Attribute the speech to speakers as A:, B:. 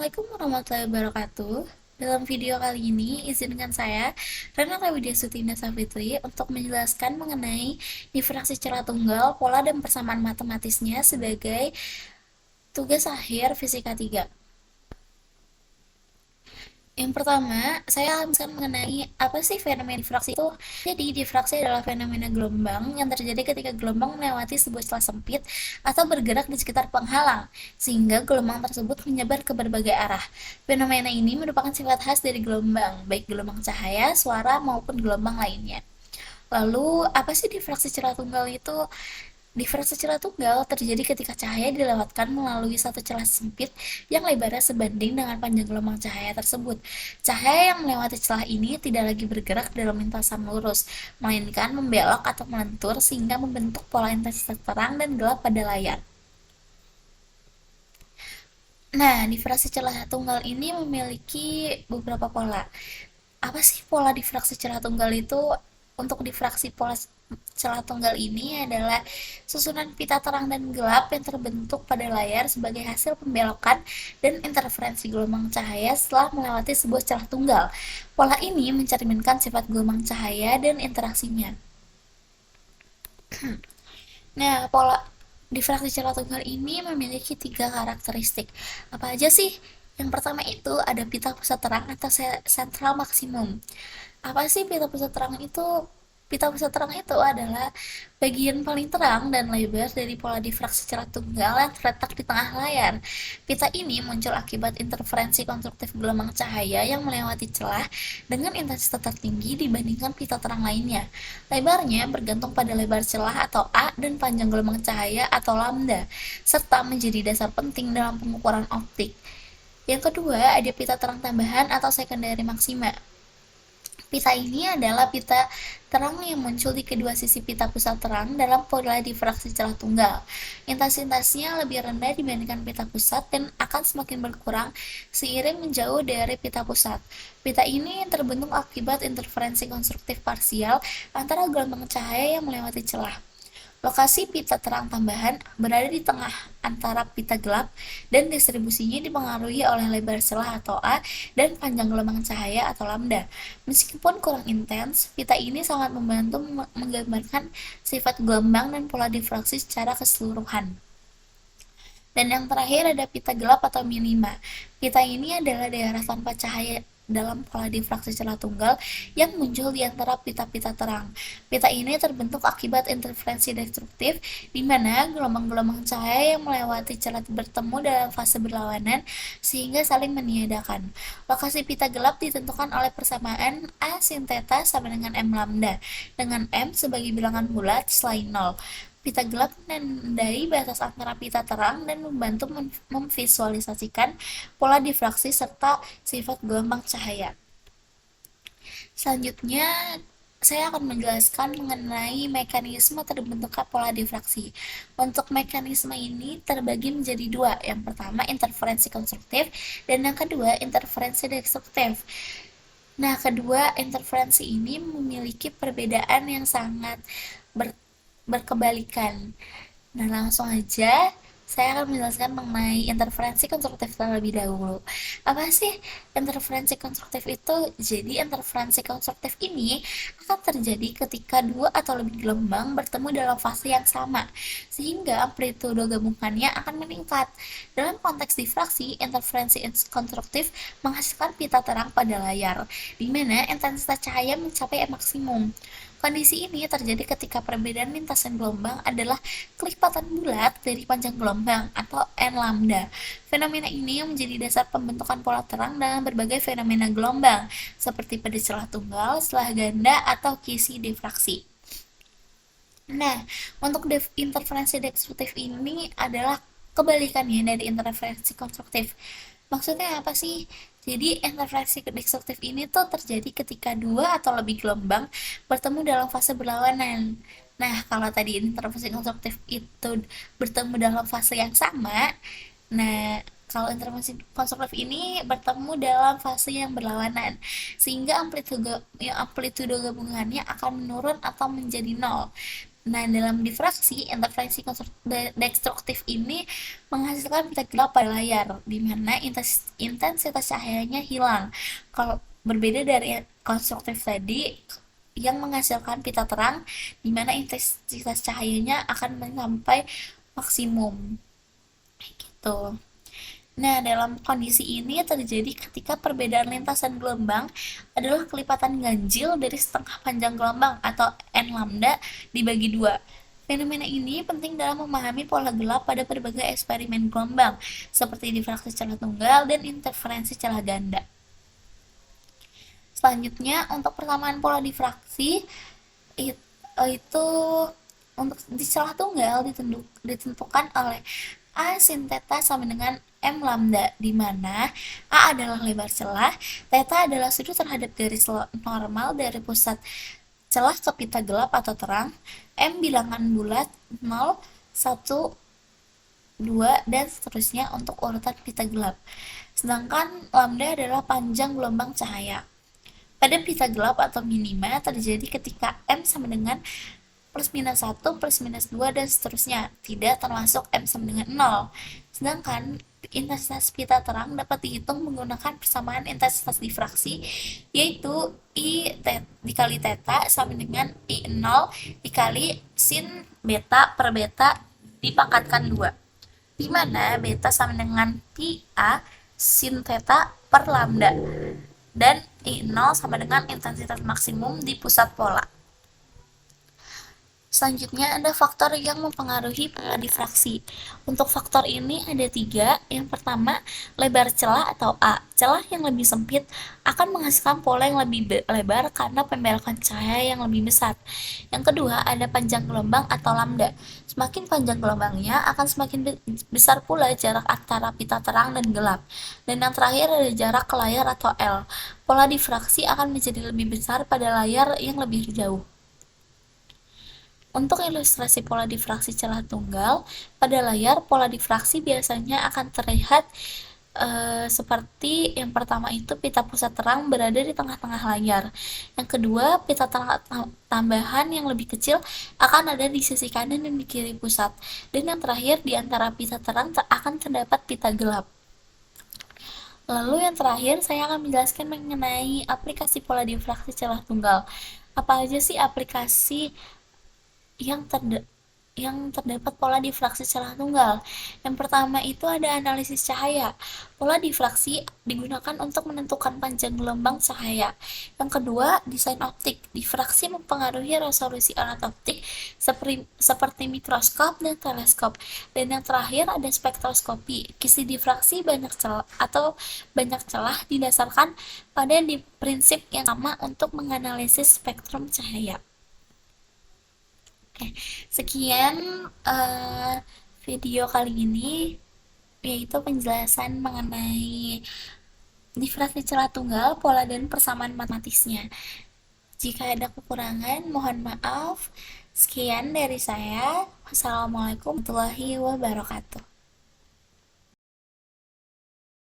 A: Assalamualaikum warahmatullahi wabarakatuh. Dalam video kali ini, izinkan saya, Renata Widya Sutinda Safitri, untuk menjelaskan mengenai difraksi celah tunggal, pola dan persamaan matematisnya sebagai tugas akhir Fisika 3. Yang pertama, saya akan menjelaskan mengenai apa sih fenomena difraksi itu. Jadi, difraksi adalah fenomena gelombang yang terjadi ketika gelombang melewati sebuah celah sempit atau bergerak di sekitar penghalang, sehingga gelombang tersebut menyebar ke berbagai arah. Fenomena ini merupakan sifat khas dari gelombang, baik gelombang cahaya, suara, maupun gelombang lainnya. Lalu, apa sih difraksi celah tunggal itu? Difraksi celah tunggal terjadi ketika cahaya dilewatkan melalui satu celah sempit yang lebarnya sebanding dengan panjang gelombang cahaya tersebut. Cahaya yang melewati celah ini tidak lagi bergerak dalam lintasan lurus, melainkan membelok atau melentur sehingga membentuk pola intensitas terang dan gelap pada layar. Nah, difraksi celah tunggal ini memiliki beberapa pola. Apa sih pola difraksi celah tunggal itu? Untuk difraksi pola celah tunggal ini adalah susunan pita terang dan gelap yang terbentuk pada layar sebagai hasil pembelokan dan interferensi gelombang cahaya setelah melewati sebuah celah tunggal. Pola ini mencerminkan sifat gelombang cahaya dan interaksinya. Nah, pola difraksi celah tunggal ini memiliki tiga karakteristik. Apa aja sih? Yang pertama itu ada pita pusat terang atau sentral maksimum. Apa sih pita pusat terang itu? Pita pusat terang itu adalah bagian paling terang dan lebar dari pola difraksi celah tunggal yang terletak di tengah layar. Pita ini muncul akibat interferensi konstruktif gelombang cahaya yang melewati celah dengan intensitas tertinggi dibandingkan pita terang lainnya. Lebarnya bergantung pada lebar celah atau A dan panjang gelombang cahaya atau lambda, serta menjadi dasar penting dalam pengukuran optik. Yang kedua, ada pita terang tambahan atau secondary maxima. Pita ini adalah pita terang yang muncul di kedua sisi pita pusat terang dalam pola difraksi celah tunggal. Intensitasnya lebih rendah dibandingkan pita pusat dan akan semakin berkurang seiring menjauh dari pita pusat. Pita ini terbentuk akibat interferensi konstruktif parsial antara gelombang cahaya yang melewati celah. Lokasi pita terang tambahan berada di tengah antara pita gelap dan distribusinya dipengaruhi oleh lebar celah atau A dan panjang gelombang cahaya atau lambda. Meskipun kurang intens, pita ini sangat membantu menggambarkan sifat gelombang dan pola difraksi secara keseluruhan. Dan yang terakhir ada pita gelap atau minima. Pita ini adalah daerah tanpa cahaya dalam pola difraksi celah tunggal yang muncul di antara pita-pita terang. Pita ini terbentuk akibat interferensi destruktif, di mana gelombang-gelombang cahaya yang melewati celah bertemu dalam fase berlawanan sehingga saling meniadakan. Lokasi pita gelap ditentukan oleh persamaan A sin theta sama dengan M lambda, dengan M sebagai bilangan bulat selain 0. Pita gelap menandai batas antara pita terang dan membantu memvisualisasikan pola difraksi serta sifat gelombang cahaya. Selanjutnya, saya akan menjelaskan mengenai mekanisme terbentuknya pola difraksi. Untuk mekanisme ini terbagi menjadi dua. Yang pertama, interferensi konstruktif, dan yang kedua, interferensi destruktif. Nah, kedua interferensi ini memiliki perbedaan yang sangat berkebalikan. Nah, langsung aja saya akan menjelaskan mengenai interferensi konstruktif terlebih dahulu. Apa sih interferensi konstruktif itu? Jadi, interferensi konstruktif ini akan terjadi ketika dua atau lebih gelombang bertemu dalam fase yang sama, sehingga amplitudo gabungannya akan meningkat. Dalam konteks difraksi, interferensi konstruktif menghasilkan pita terang pada layar, di mana intensitas cahaya mencapai maksimum. Kondisi ini terjadi ketika perbedaan lintasan gelombang adalah kelipatan bulat dari panjang gelombang atau N lambda. Fenomena ini menjadi dasar pembentukan pola terang dalam berbagai fenomena gelombang, seperti pada celah tunggal, celah ganda, atau kisi difraksi. Nah, untuk interferensi destruktif ini adalah kebalikannya dari interferensi konstruktif. Maksudnya apa sih? Jadi interferensi destruktif ini tuh terjadi ketika dua atau lebih gelombang bertemu dalam fase berlawanan. Nah, kalau tadi interferensi konstruktif itu bertemu dalam fase yang sama, nah kalau interferensi konstruktif ini bertemu dalam fase yang berlawanan, sehingga amplitudo gabungannya akan menurun atau menjadi nol. Nah, dalam difraksi, interferensi destruktif ini menghasilkan pita gelap pada layar, di mana intensitas cahayanya hilang. Kalau berbeda dari konstruktif tadi, yang menghasilkan pita terang, di mana intensitas cahayanya akan mencapai maksimum. Gitu. Nah, dalam kondisi ini terjadi ketika perbedaan lintasan gelombang adalah kelipatan ganjil dari setengah panjang gelombang atau n lambda dibagi dua. Fenomena ini penting dalam memahami pola gelap pada berbagai eksperimen gelombang, seperti difraksi celah tunggal dan interferensi celah ganda. Selanjutnya, untuk persamaan pola difraksi, itu untuk di celah tunggal ditentukan oleh A sin theta sama dengan M lambda, di mana A adalah lebar celah, theta adalah sudut terhadap garis normal dari pusat celah ke pita gelap atau terang, M bilangan bulat 0, 1, 2, dan seterusnya untuk urutan pita gelap. Sedangkan lambda adalah panjang gelombang cahaya. Pada pita gelap atau minima terjadi ketika M sama dengan plus minus 1, plus minus 2, dan seterusnya, tidak termasuk M sama dengan 0. Sedangkan intensitas pita terang dapat dihitung menggunakan persamaan intensitas difraksi, yaitu I dikali theta sama dengan I0 dikali sin beta per beta dipangkatkan 2, di mana beta sama dengan pi A sin theta per lambda, dan I0 sama dengan intensitas maksimum di pusat pola. Selanjutnya ada faktor yang mempengaruhi pola difraksi. Untuk faktor ini ada 3. Yang pertama, lebar celah atau A. Celah yang lebih sempit akan menghasilkan pola yang lebih lebar karena pembelokan cahaya yang lebih besar. Yang kedua, ada panjang gelombang atau lambda. Semakin panjang gelombangnya akan semakin besar pula jarak antara pita terang dan gelap. Dan yang terakhir ada jarak ke layar atau L. Pola difraksi akan menjadi lebih besar pada layar yang lebih jauh. Untuk ilustrasi pola difraksi celah tunggal, pada layar pola difraksi biasanya akan terlihat seperti yang pertama itu pita pusat terang berada di tengah-tengah layar. Yang kedua, pita terang tambahan yang lebih kecil akan ada di sisi kanan dan di kiri pusat. Dan yang terakhir, di antara pita terang akan terdapat pita gelap. Lalu yang terakhir, saya akan menjelaskan mengenai aplikasi pola difraksi celah tunggal. Apa aja sih aplikasi yang terdapat pola difraksi celah tunggal? Yang pertama itu ada analisis cahaya. Pola difraksi digunakan untuk menentukan panjang gelombang cahaya. Yang kedua, desain optik. Difraksi mempengaruhi resolusi alat optik seperti mikroskop dan teleskop. Dan yang terakhir ada spektroskopi. Kisi difraksi banyak celah didasarkan pada prinsip yang sama untuk menganalisis spektrum cahaya. Oke, sekian video kali ini, yaitu penjelasan mengenai difraksi celah tunggal, pola dan persamaan matematisnya. Jika ada kekurangan, mohon maaf. Sekian dari saya. Wassalamualaikum warahmatullahi wabarakatuh.